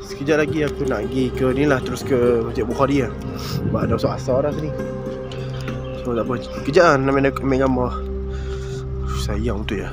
Sekejap lagi aku nak pergi ke ni lah, terus ke Masjid Bukhari lah. Sebab dah masuk asar dah sini. So tak apa, sekejap lah nak ambil gambar. Sayang tu ya.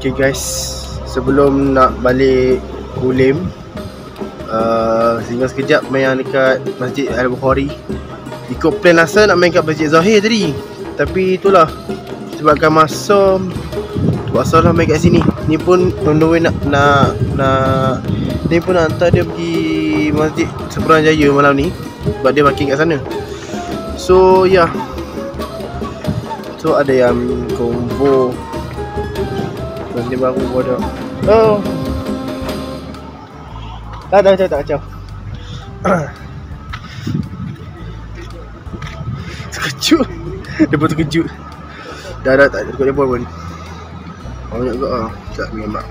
Okay guys, sebelum nak balik Kulim, tinggal sekejap main dekat Masjid Al-Bukhari. Ikut plan asal nak main kat Masjid Zahir tadi, tapi itulah sebabkan masa terpaksa lah main kat sini. Ni pun on the way nak ni pun nak hantar dia pergi Masjid Seberang Jaya malam ni, sebab dia parking kat sana. So ya, so ada yang konvo benda baru ada. Oh. Tak kacau. Terkejut. Dia pun terkejut. Dah tak ada dekat pun. Banyak juga ah. Tak memang.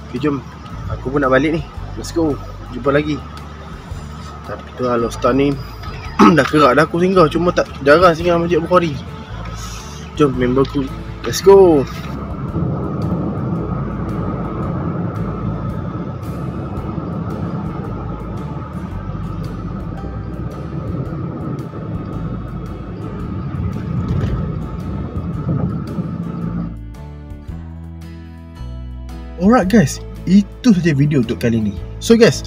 Okay, jom. Aku pun nak balik ni. Let's go. Jumpa lagi. Tapi tu lah Lostar ni dah kerak dah aku singgah, cuma tak jarang singgah Masjid Bukhari. Jom memberku. Let's go. Alright guys, itu saja video untuk kali ni. So guys,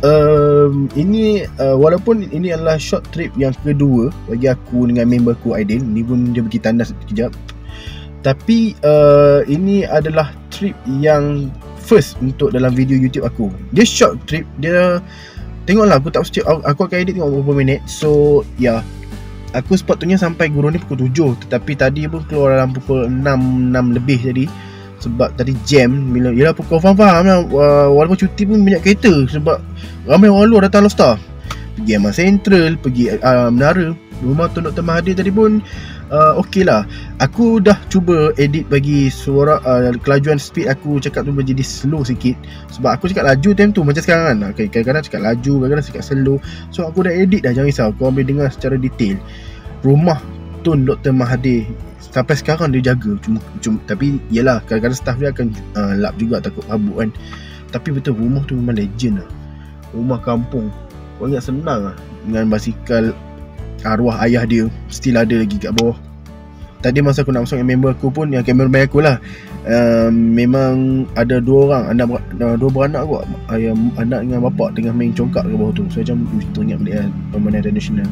ini walaupun ini adalah short trip yang kedua bagi aku dengan memberku Aidil. Ni pun dia pergi tandas sekejap. Tapi ini adalah trip yang first untuk dalam video YouTube aku. Dia short trip, dia tengoklah aku tak mesti aku akan edit tengok berapa minit. So ya, aku sepatutnya sampai Gurun ni pukul 7, tetapi tadi pun keluar dalam pukul 6 lebih tadi. Sebab tadi jam bila yalah pukul faham lah, walaupun cuti pun banyak kereta sebab ramai orang luar datang Lostar. Pergi Aman Central, pergi Menara, rumah Tun Dr. Mahathir tadi pun okey lah. Aku dah cuba edit bagi suara kelajuan speed aku cakap tu menjadi slow sikit. Sebab aku cakap laju time tu macam sekarang kan. Okay, kadang-kadang cakap laju, kadang-kadang cakap slow. So aku dah edit dah, jangan risau. Kau boleh dengar secara detail. Rumah Tun Dr. Mahathir sampai sekarang dia jaga. Cuma tapi yalah, kadang-kadang staff dia akan lap juga, takut habuk kan. Tapi betul rumah tu memang legend lah. Rumah kampung. Kau ingat senang lah. Dengan basikal arwah ayah dia still ada lagi kat bawah. Tadi masa aku nak masuk dengan member aku pun, yang kameraman aku lah, memang ada dua beranak aku, anak dengan bapak tengah main congkak ke bawah tu. So macam kita ingat balik lah pemandangan tradisional.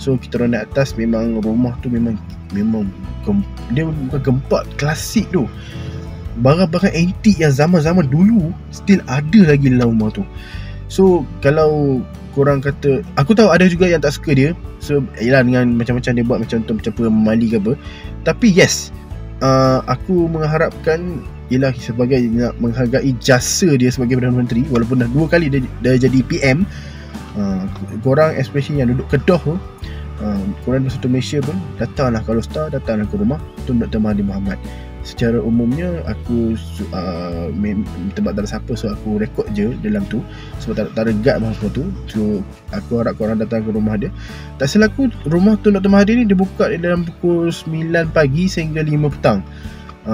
So kita orang naik atas, memang rumah tu memang dia bukan gempak klasik tu. Barang-barang antik yang zaman-zaman dulu still ada lagi dalam rumah tu. So kalau korang kata, aku tahu ada juga yang tak suka dia. So yalah, dengan macam-macam dia buat macam tu, macam pemali ke apa. Tapi yes, aku mengharapkan ialah sebagai nak menghargai jasa dia sebagai Perdana Menteri. Walaupun dah 2 kali dia jadi PM, korang especially yang duduk Kedah tu, korang satu Malaysia pun datanglah ke Lostar, datanglah ke rumah Tun Dr. Mahathir Mohamad. Secara umumnya aku tempat tak ada siapa, so aku rekod je dalam tu sebab tak ada guard masa tu. So aku harap korang datang ke rumah dia. Tak salah aku, rumah Tun Dr. Mahathir ni dia buka dalam pukul 9 pagi sehingga 5 petang.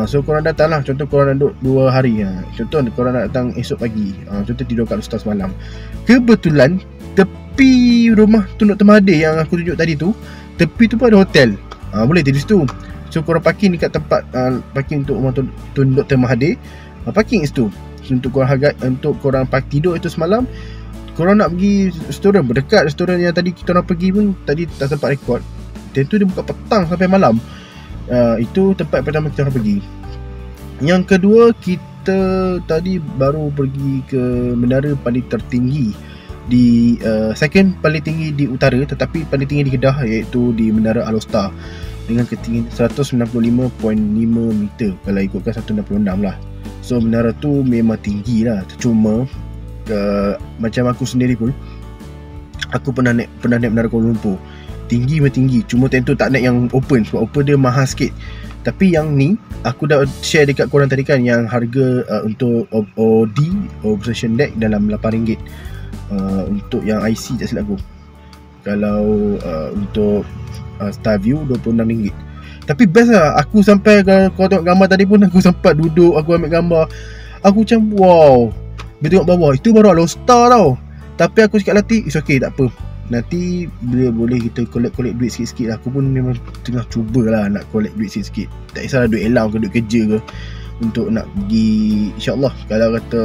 So korang datang lah. Contoh korang duduk 2 hari, contoh korang nak datang esok pagi, contoh tidur kat Lostar semalam. Kebetulan tepi rumah Tun Dr. Mahathir yang aku tunjuk tadi tu, tepi tu pun ada hotel. Boleh tidur situ. So korang parking dekat tempat parking untuk rumah Tun Dr. Mahathir, parking situ. So, untuk korang tidur itu semalam, korang nak pergi restoran berdekat, restoran yang tadi kita orang pergi pun tadi tak sempat rekod. Time tu dia buka petang sampai malam. Itu tempat pertama kita orang pergi. Yang kedua, kita tadi baru pergi ke menara paling tertinggi di second paling tinggi di utara, tetapi paling tinggi di Kedah, iaitu di Menara Alostar dengan ketinggian 195.5 meter kalau ikutkan 166 lah. So menara tu memang tinggi lah. Cuma macam aku sendiri pun, aku pernah naik Menara Kuala Lumpur. Tinggi memang tinggi, cuma time tu tak naik yang open, sebab open dia mahal sikit. Tapi yang ni aku dah share dekat korang tadi kan, yang harga untuk OD, Obsession Deck, dalam RM8. Untuk yang IC tak silap aku. Kalau untuk Starview RM26. Tapi best lah. Aku sampai, kau tengok gambar tadi pun, aku sempat duduk, aku ambil gambar. Aku macam wow. Bila tengok bawah, itu baru Alostar tau. Tapi aku cakap Lati, it's okay, tak apa. Nanti bila boleh kita collect duit sikit-sikit lah. Aku pun memang tengah cubalah nak collect duit sikit-sikit. Tak kisahlah duit allowance ke duit kerja ke, untuk nak pergi. InsyaAllah kalau kata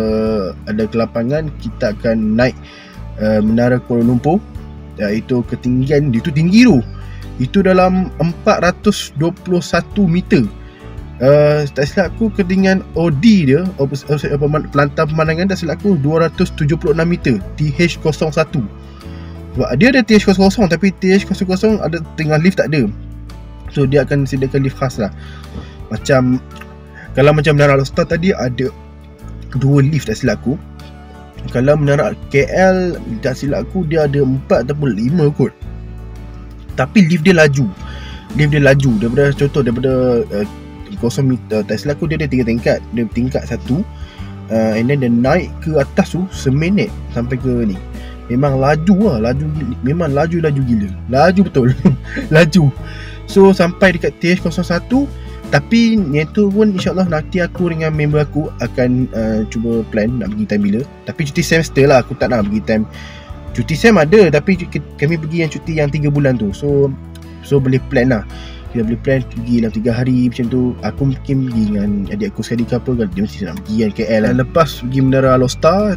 ada kelapangan, kita akan naik Menara Kuala Lumpur. Itu ketinggian, itu tinggi tu. Itu dalam 421 meter. Tak silap aku ketinggian OD dia, pelantar pemandangan, tak silap aku 276 meter, TH01. Sebab dia ada TH00, tapi TH00 ada tengah lift tak ada. So dia akan sediakan lift khas lah. Macam kalau macam Menara Alostar tadi ada 2 lift tak silap aku. Kalau Menara KL tak silap aku dia ada 4 ataupun 5 kot. Tapi lift dia laju. Daripada contoh, daripada 0 meter tak silap aku dia ada 3 tingkat. Dia tingkat 1, and then dia naik ke atas tu seminit sampai ke ni. Memang laju lah. Memang laju gila. Laju betul. Laju. So sampai dekat TH01. Tapi yang tu pun insyaAllah nanti aku dengan member aku akan cuba plan nak pergi time bila. Tapi cuti semester lah, aku tak nak pergi time. Cuti sem ada, tapi kami pergi yang cuti yang 3 bulan tu. So boleh plan lah. Kita boleh plan pergi dalam 3 hari macam tu. Aku mungkin pergi dengan adik aku sekali ke apa, kalau dia mesti nak pergi kan KL lah. Lepas pergi Menara Alostar,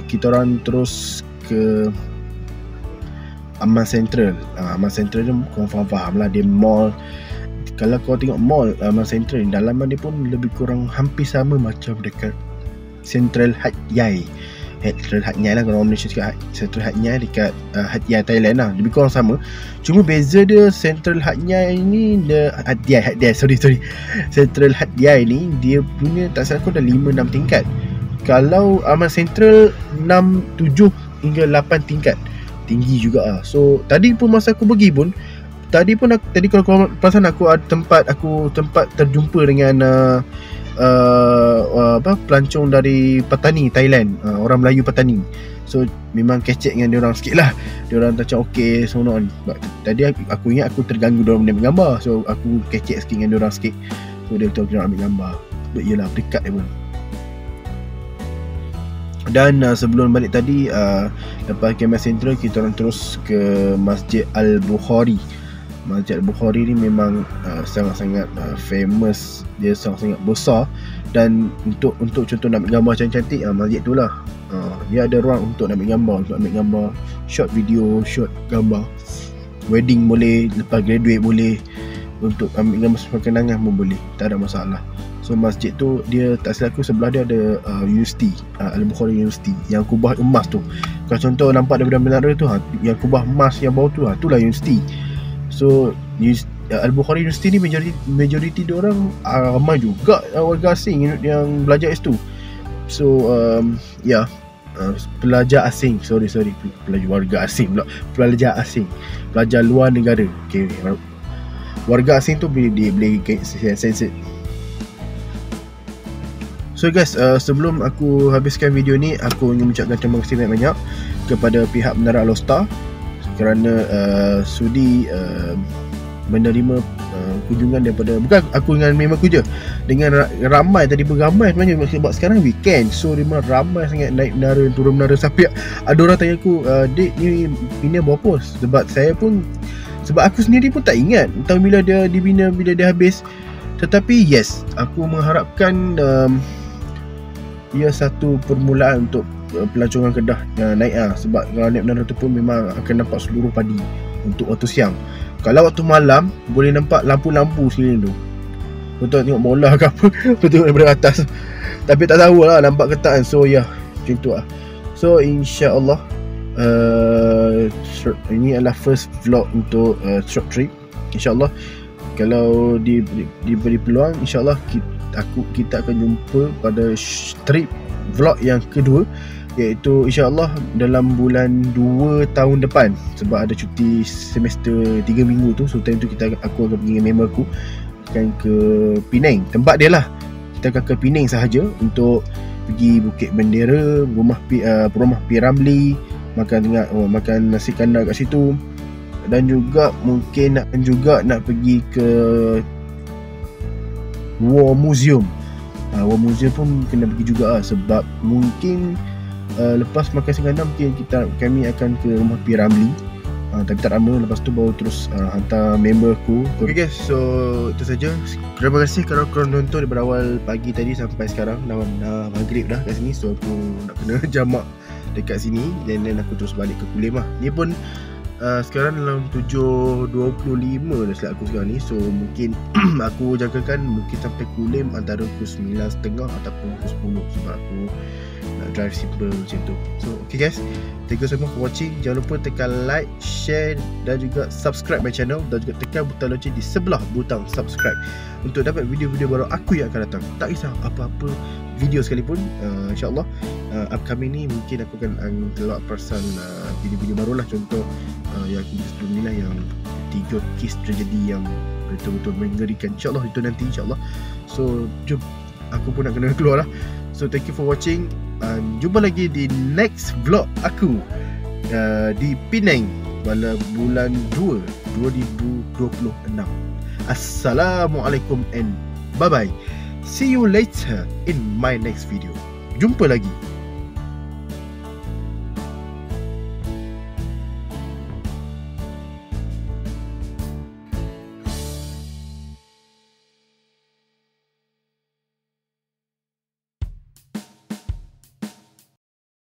kita orang terus ke Aman Central. Aman Central tu kau faham lah, dia mall. Kalau kau tengok mall Aman Central, dalaman dia pun lebih kurang hampir sama macam dekat Central Hat Yai. Central Hat Yai lah, kalau orang Malaysia cakap Central Hat Yai dekat Hat Yai Thailand lah, lebih kurang sama. Cuma beza dia, Central Hat Yai ni Hat Yai sorry Central Hat Yai ni dia punya tak salah aku dah 5-6 tingkat. Kalau Aman Central 6, 7 hingga 8 tingkat. Tinggi juga lah. So tadi pun masa aku pergi pun, tadi kalau kau perasan, aku tempat terjumpa dengan pelancong dari Patani, Thailand, orang Melayu Patani. So memang kecek dengan diorang sikit lah. Diorang macam okey semua ni. Tadi aku ingat aku terganggu diorang ambil gambar. So aku kecek sikit dengan diorang sikit. So dia betul diorang ambil gambar. Yelah, dekat dia pun. Dan sebelum balik tadi, lepas Kemas Central, kita orang terus ke Masjid Al-Bukhari. Masjid Al-Bukhari ni memang sangat-sangat famous. Dia sangat-sangat besar. Dan untuk contoh nak ambil gambar cantik-cantik, masjid tu lah. Dia ada ruang untuk nak ambil gambar, untuk ambil gambar, shot video, shot gambar. Wedding boleh, lepas graduate boleh, untuk ambil gambar sebagai kenangan pun boleh, tak ada masalah. So masjid tu, dia tak silap aku sebelah dia ada universiti, Al-Bukhari University, yang kubah emas tu. Kalau contoh nampak daripada menara tu, yang kubah emas yang bawah tu, itulah universiti. So Al-Bukhari University ni majoriti dia orang ramai juga warga asing yang belajar S2. So pelajar asing, sorry warga asing pula, pelajar asing, pelajar luar negara. Okay, warga asing tu boleh censored. So guys, sebelum aku habiskan video ni, aku ingin mengucapkan terima kasih banyak-banyak kepada pihak Menara Alostar kerana sudi menerima kunjungan daripada, bukan aku dengan member aku je, dengan ramai tadi, beramai sebenarnya, sebab sekarang weekend. So memang ramai sangat naik menara, turun menara. Sampai ada orang tanya aku, Dek, ni bina berapa? Sebab aku sendiri pun tak ingat entah bila dia dibina, bila dia habis. Tetapi yes, aku mengharapkan ia satu permulaan untuk pelancongan Kedah naik sebab kalau naik menara tu pun memang akan nampak seluruh padi untuk waktu siang. Kalau waktu malam boleh nampak lampu-lampu sekeliling tu. Betul tengok bola ke apa betul daripada atas. Tapi tak tahulah nampak ke tak kan. So macam tu lah. So insya-Allah ini adalah first vlog untuk short trip. InsyaAllah kalau diberi peluang, InsyaAllah kita akan jumpa pada trip vlog yang kedua, iaitu InsyaAllah dalam bulan 2 tahun depan. Sebab ada cuti semester 3 minggu tu. So time tu aku akan pergi dengan member aku, akan ke Penang. Tempat dia lah. Kita akan ke Penang sahaja untuk pergi Bukit Bendera, rumah P Ramlee, makan nasi kandar kat situ. Dan juga mungkin nak pergi ke War Museum. War Museum pun kena pergi juga sebab mungkin lepas makan nasi kandar mungkin kami akan ke rumah P Ramlee. Tapi tak lama lepas tu baru terus hantar member aku. Okay guys, so itu saja. Terima kasih kerana korang nonton daripada awal pagi tadi sampai sekarang. Dah maghrib dah kat sini. So aku nak kena jamak dekat sini, dan aku terus balik ke Kulim lah. Ni pun sekarang dalam 7.25 dah silap aku sekarang ni. So mungkin aku jangkakan mungkin sampai Kulim antara pukul 9.30 ataupun pukul 10, sebab aku nak drive simple macam tu. So okay guys, thank you so much for watching. Jangan lupa tekan like, share dan juga subscribe my channel, dan juga tekan butang lonceng di sebelah butang subscribe untuk dapat video-video baru aku yang akan datang. Tak kisah apa-apa video sekalipun. InsyaAllah upcoming ni mungkin aku akan keluar perasan video-video baru lah. Contoh yang aku sebelum ni lah, yang 3 kes tragedi yang betul-betul mengerikan. InsyaAllah itu nanti InsyaAllah. So jom, aku pun nak kena keluar lah. So thank you for watching. Jumpa lagi di next vlog aku di Penang pada bulan 2 2026. Assalamualaikum and bye bye. See you later in my next video. Jumpa lagi.